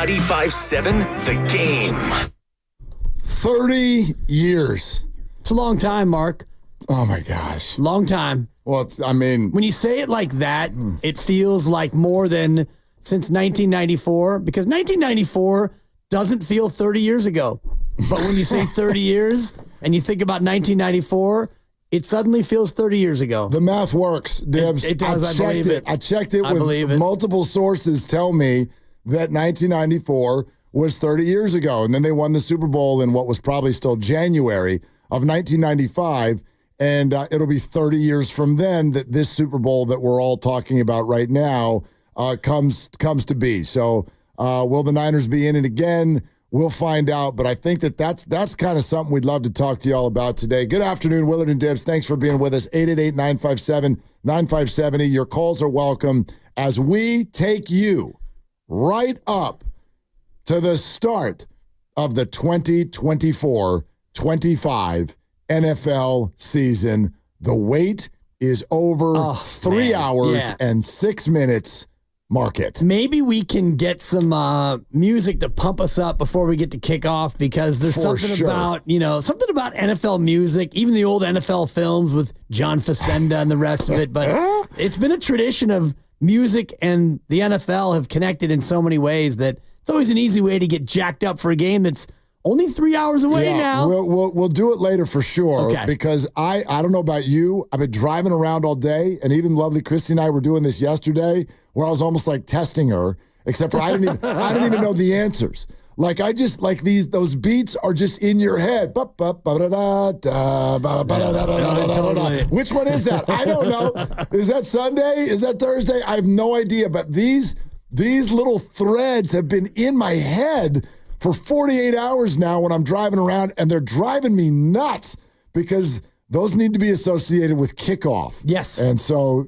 95.7 The Game. 30 years. It's a long time, Mark. Oh, my gosh. Long time. Well, when you say it like that, it feels like more than since 1994, because 1994 doesn't feel 30 years ago. But when you say 30 years and you think about 1994, it suddenly feels 30 years ago. The math works, Dibs. It does. I believe it. I checked it with multiple sources tell me that 1994 was 30 years ago. And then they won the Super Bowl in what was probably still January of 1995. And it'll be 30 years from then that this Super Bowl that we're all talking about right now comes to be. So will the Niners be in it again? We'll find out. But I think that's kind of something we'd love to talk to you all about today. Good afternoon, Willard and Dibs. Thanks for being with us. 888-957-9570. Your calls are welcome as we take you right up to the start of the 2024-25 NFL season. The wait is over. 3 hours and 6 minutes. Mark it. Maybe we can get some music to pump us up before we get to kickoff, because there's something about NFL music, even the old NFL films with John Facenda and the rest of it. But it's been a tradition of music and the NFL have connected in so many ways that it's always an easy way to get jacked up for a game that's only 3 hours away now. We'll do it later for sure. Okay. Because I don't know about you. I've been driving around all day, and even lovely Christy and I were doing this yesterday, where I was almost like testing her, except for I didn't even know the answers. Like those beats are just in your head. Which one is that? I don't know. Is that Sunday? Is that Thursday? I have no idea. But these little threads have been in my head for 48 hours now when I'm driving around, and they're driving me nuts because those need to be associated with kickoff. Yes. And so,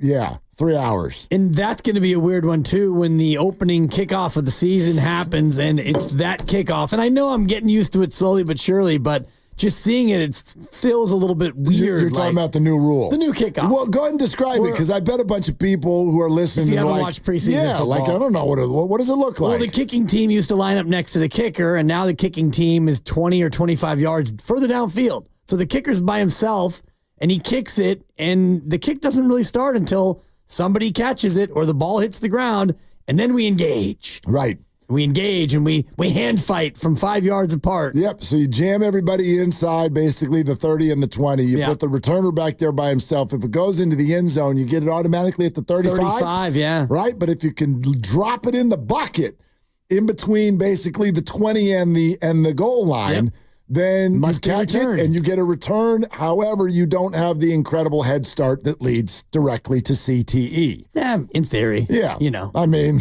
3 hours. And that's going to be a weird one, too, when the opening kickoff of the season happens, and it's that kickoff. And I know I'm getting used to it slowly but surely, but just seeing it, it feels a little bit weird. You're talking about the new rule. The new kickoff. Well, go ahead and describe it, because I bet a bunch of people who are listening if you haven't like, watched preseason football. I don't know what does it look like? Well, the kicking team used to line up next to the kicker, and now the kicking team is 20 or 25 yards further downfield. So the kicker's by himself, and he kicks it, and the kick doesn't really start until somebody catches it or the ball hits the ground, and then we engage. Right. We engage, and we hand fight from 5 yards apart. Yep, so you jam everybody inside, basically the 30 and the 20. You put the returner back there by himself. If it goes into the end zone, you get it automatically at the 35. 35, yeah. Right, but if you can drop it in the bucket in between basically the 20 and the goal line, then you catch it and you get a return. However, you don't have the incredible head start that leads directly to CTE. Yeah, in theory. Yeah. I mean,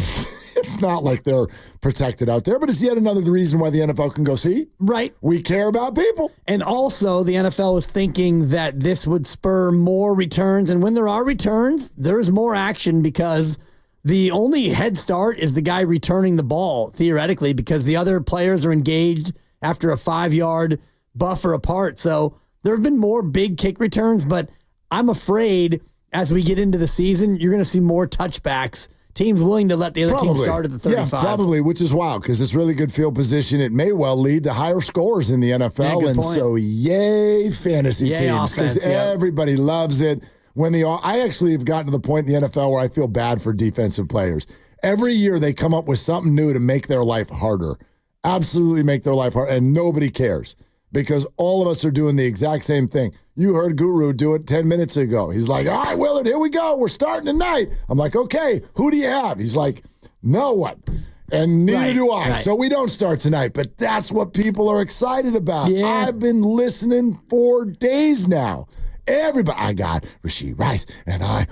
it's not like they're protected out there, but it's yet another reason why the NFL can go, see? Right. We care about people. And also, the NFL was thinking that this would spur more returns. And when there are returns, there's more action, because the only head start is the guy returning the ball, theoretically, because the other players are engaged after a 5-yard buffer apart. So there have been more big kick returns, but I'm afraid as we get into the season, you're going to see more touchbacks. Teams willing to let the other team start at the 35. Yeah, probably, which is wild, because it's really good field position. It may well lead to higher scores in the NFL, and so yay fantasy teams, because everybody loves it. I actually have gotten to the point in the NFL where I feel bad for defensive players. Every year they come up with something new to make their life harder. Absolutely make their life hard, and nobody cares, because all of us are doing the exact same thing. You heard Guru do it 10 minutes ago. He's like, all right, Willard, here we go. We're starting tonight. I'm like, okay, who do you have? He's like, no one. And neither do I. Right. So we don't start tonight, but that's what people are excited about. Yeah. I've been listening for days now. Everybody, I got Rashee Rice, and I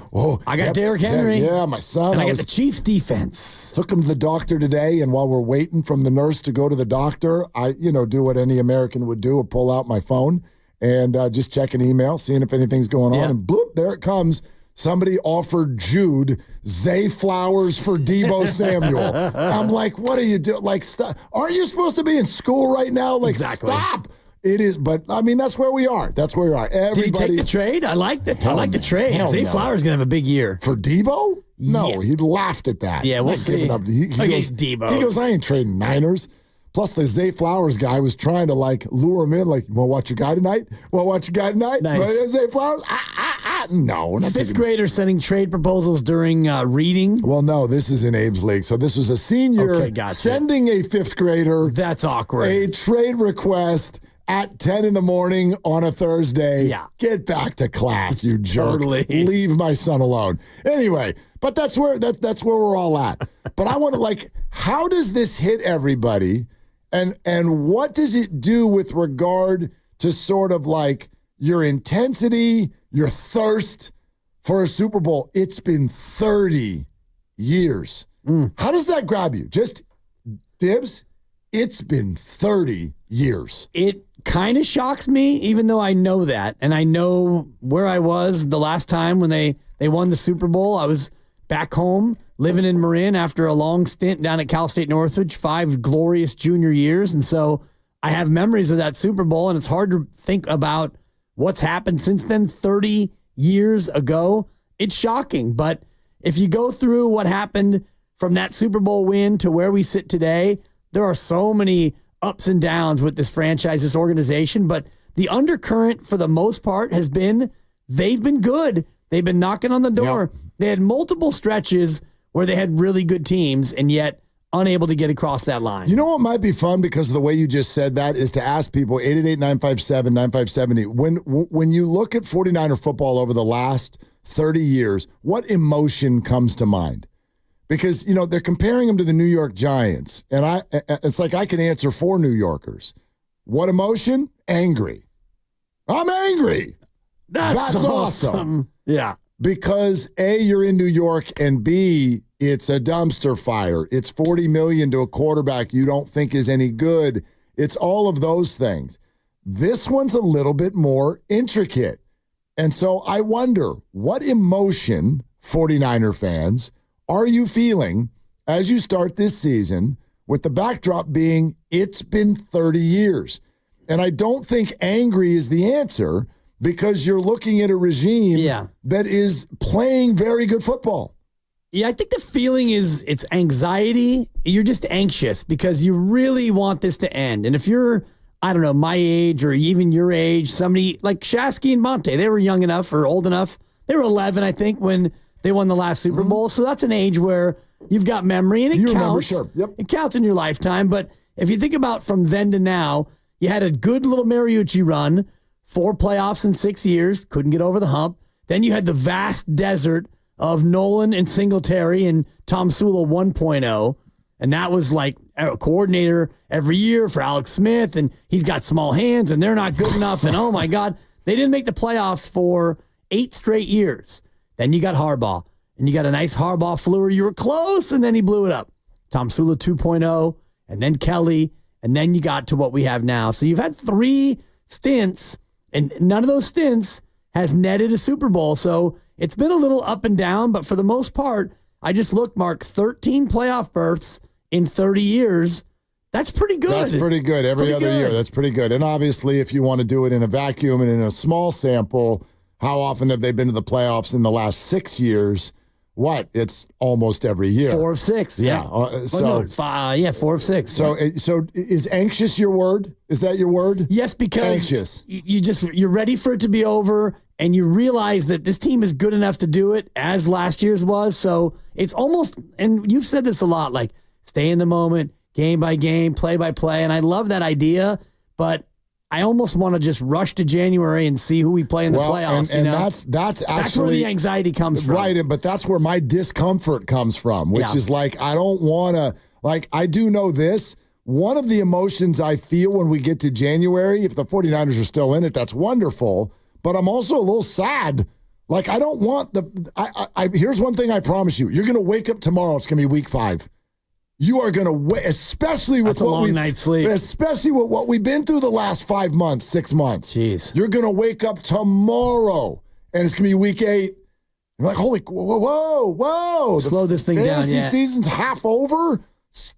got Derrick Henry. Yeah, my son. And I got the Chiefs defense. Took him to the doctor today, and while we're waiting from the nurse to go to the doctor, I, do what any American would do, pull out my phone and just check an email, seeing if anything's going on, and bloop, there it comes. Somebody offered Jude Zay Flowers for Deebo Samuel. I'm like, what are you doing? Like, stop. Aren't you supposed to be in school right now? Like, stop. It is, but I mean, that's where we are. That's where we are. Everybody. Did he take the trade? I liked it. I like the trade. Zay Flowers going to have a big year. For Deebo? No, he laughed at that. Yeah, we'll see. Up. He goes, I ain't trading Niners. Plus, the Zay Flowers guy was trying to, lure him in. Like, you want to watch your guy tonight? Nice. Zay Flowers? No. Fifth grader sending trade proposals during reading? Well, no, this is in Abe's league. So this was a senior sending a fifth grader. That's awkward. A trade request at 10 in the morning on a Thursday. Yeah. Get back to class, you jerk. Totally. Leave my son alone. Anyway, but that's where we're all at. But I want to, how does this hit everybody? And what does it do with regard to sort of your intensity, your thirst for a Super Bowl? It's been 30 years. How does that grab you? Just dibs? It's been 30 years. It kind of shocks me, even though I know that. And I know where I was the last time when they won the Super Bowl. I was back home living in Marin after a long stint down at Cal State Northridge, 5 glorious junior years. And so I have memories of that Super Bowl, and it's hard to think about what's happened since then, 30 years ago. It's shocking. But if you go through what happened from that Super Bowl win to where we sit today, there are so many ups and downs with this franchise, this organization. But the undercurrent, for the most part, has been they've been good. They've been knocking on the door. Yep. They had multiple stretches where they had really good teams and yet unable to get across that line. You know what might be fun because of the way you just said that is to ask people, 888-957-9570, when you look at 49er football over the last 30 years, what emotion comes to mind? Because, they're comparing them to the New York Giants, and it's like I can answer for New Yorkers. What emotion? Angry. I'm angry. That's awesome. Yeah. Because A, you're in New York, and B, it's a dumpster fire. It's $40 million to a quarterback you don't think is any good. It's all of those things. This one's a little bit more intricate. And so I wonder, what emotion, 49er fans, are you feeling as you start this season with the backdrop being it's been 30 years? And I don't think angry is the answer, because you're looking at a regime that is playing very good football. Yeah, I think the feeling is it's anxiety. You're just anxious because you really want this to end. And if you're, I don't know, my age or even your age, somebody like Shasky and Monte, they were young enough or old enough. They were 11, I think, when they won the last Super Bowl. So that's an age where you've got memory and it counts. Remember, sure. Yep. It counts in your lifetime. But if you think about from then to now, you had a good little Mariucci run, 4 playoffs in 6 years, couldn't get over the hump. Then you had the vast desert of Nolan and Singletary and Tom Sula 1.0. And that was like a coordinator every year for Alex Smith. And he's got small hands and they're not good enough. And oh my God, they didn't make the playoffs for 8 straight years. Then you got Harbaugh and you got a nice Harbaugh flu. You were close and then he blew it up. Tom Sula 2.0 and then Kelly. And then you got to what we have now. So you've had 3 stints. And none of those stints has netted a Super Bowl. So it's been a little up and down, but for the most part, I just looked, Mark, 13 playoff berths in 30 years. That's pretty good. That's pretty good. Every other year, that's pretty good. And obviously, if you want to do it in a vacuum and in a small sample, how often have they been to the playoffs in the last 6 years? What? It's almost every year. 4 of 6. Yeah. 4 of 6. So is anxious your word? Is that your word? Yes, because anxious. You're ready for it to be over, and you realize that this team is good enough to do it as last year's was. So it's almost, and you've said this a lot, like stay in the moment, game by game, play by play. And I love that idea, but I almost want to just rush to January and see who we play in the playoffs. And that's actually that's where the anxiety comes from. Right, but that's where my discomfort comes from, which is like I don't want to, like I do know this. One of the emotions I feel when we get to January, if the 49ers are still in it, that's wonderful. But I'm also a little sad. Like I don't want here's one thing I promise you. You're going to wake up tomorrow. It's going to be week 5. You are going to wait, especially with night's sleep. Especially with what we've been through the last 5 months, 6 months. Jeez. You're going to wake up tomorrow, and it's going to be week 8. You're like, holy, whoa. Slow this thing down, Fantasy season's half over?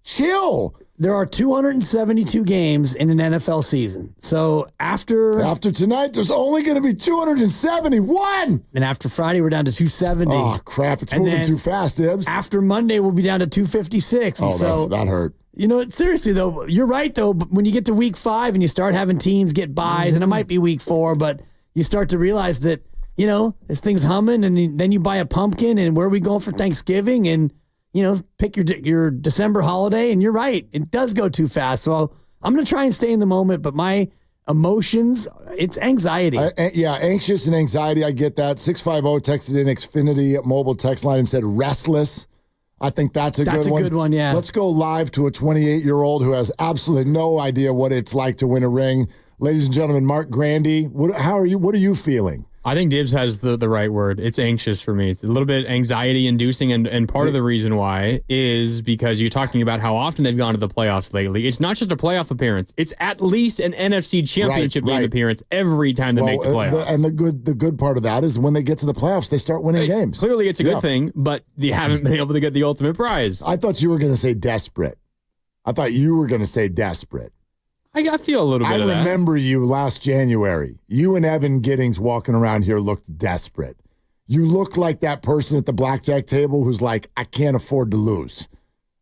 Chill. There are 272 games in an NFL season. So after tonight, there's only going to be 271. And after Friday, we're down to 270. Oh, crap. It's moving too fast, Dibs. After Monday, we'll be down to 256. Oh, so that hurt. You know, seriously, though, you're right, though. But when you get to week 5 and you start having teams get buys, and it might be week 4, but you start to realize that, you know, this thing's humming, and then you buy a pumpkin, and where are we going for Thanksgiving? And you know, pick your December holiday, and you're right. It does go too fast. So I'm going to try and stay in the moment, but my emotions, it's anxiety. Anxious and anxiety. I get that. 650 texted in Xfinity mobile text line and said restless. I think that's a good one. That's a good one, yeah. Let's go live to a 28-year-old who has absolutely no idea what it's like to win a ring. Ladies and gentlemen, Mark Grandy, how are you? What are you feeling? I think Dibs has the right word. It's anxious for me. It's a little bit anxiety-inducing, and part of the reason why is because you're talking about how often they've gone to the playoffs lately. It's not just a playoff appearance. It's at least an NFC Championship game appearance every time they make the playoffs. And the good part of that is when they get to the playoffs, they start winning games. Clearly, it's a good thing, but you haven't been able to get the ultimate prize. I thought you were going to say desperate. I feel a little bit of that. I remember you last January. You and Evan Giddings walking around here looked desperate. You look like that person at the blackjack table who's like, I can't afford to lose.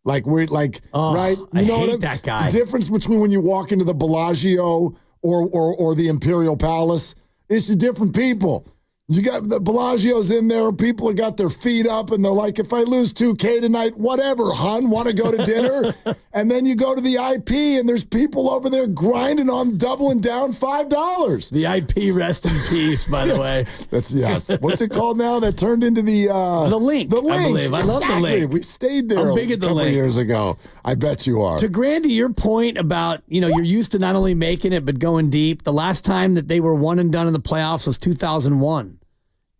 Like, right? I hate that guy. The difference between when you walk into the Bellagio or the Imperial Palace, it's the different people. You got the Bellagio's in there. People have got their feet up, and they're like, if I lose $2K tonight, whatever, hun, want to go to dinner? And then you go to the IP, and there's people over there grinding on doubling down $5. The IP, rest in peace, by the way. Yes. What's it called now? That turned into the Link. The Link. I believe. I love the Link. We stayed there a couple years ago. I bet you are. To Grandy, your point about, you know, you're used to not only making it, but going deep. The last time that they were one and done in the playoffs was 2001.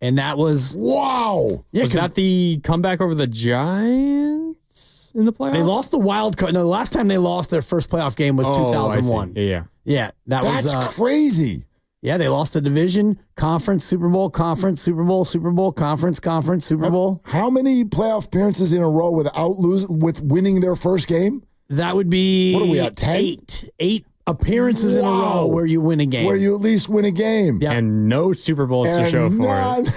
And that was... Wow! Yeah, was that the comeback over the Giants in the playoffs? They lost the wild card. No, the last time they lost their first playoff game was 2001. Yeah. That's crazy. Yeah, they lost the division, conference, Super Bowl, conference, Super Bowl, Super Bowl, conference, Super Bowl. How many playoff appearances in a row with winning their first game? That would be... What are we at, 10? 8 appearances in a row where you win a game. Where you at least win a game. Yep. And no Super Bowls to show for it.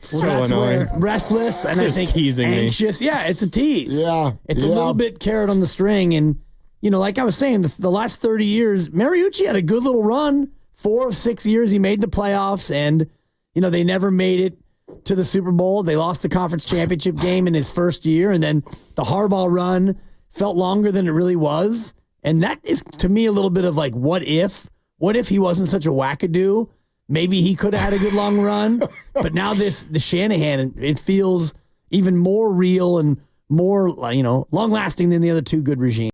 So annoying. Restless and just I think anxious. Me. Yeah, it's a tease. Yeah. It's a little bit carrot on the string. And, you know, like I was saying, the last 30 years, Mariucci had a good little run. 4 of 6 years he made the playoffs, and, you know, they never made it to the Super Bowl. They lost the conference championship game in his first year, and then the Harbaugh run felt longer than it really was. And that is, to me, a little bit of like, what if? What if he wasn't such a wackadoo? Maybe he could have had a good long run. But now the Shanahan, it feels even more real and more, you know, long-lasting than the other two good regimes.